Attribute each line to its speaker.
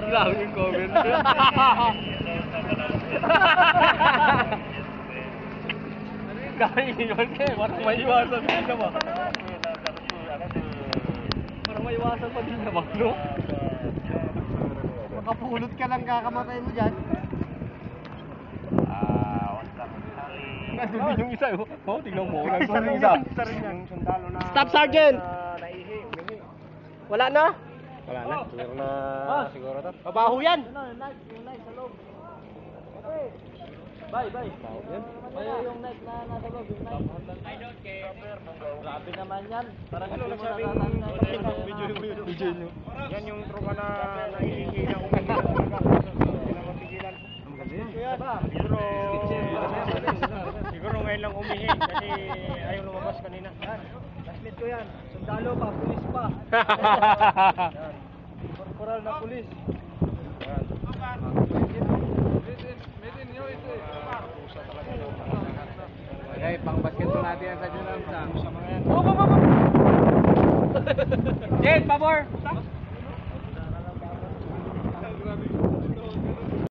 Speaker 1: Grabe yung comment. Kaya yun eh, parang may iwasan din naman. Parang may iwasan pa din naman, no?
Speaker 2: Makapulot ka lang kakamatay mo dyan.
Speaker 1: Nandun din yung isa, oh, tingnan mo, nandun yung isa.
Speaker 2: Stop, Sergeant! Wala na?
Speaker 1: Wala na, siguro na, siguro to.
Speaker 2: Mabaho yan!
Speaker 3: Yung knife sa loob. Okay. Bye. Yung knife na nasa loob, yung knife. Grabe naman yan. Parang hindi mo nakakanta.
Speaker 1: Video nyo.
Speaker 4: Yan yung tropa na naihingi na umihingi. Hindi na mapigilan. Siguro ngayon lang umihi kasi ayaw lumabas kanina.
Speaker 3: Classmate ko yan. Sundalo pa, pulis pa. Korporal na pulis.
Speaker 1: Okay, pang basketball natin yan sa Junam. Jane, pabor!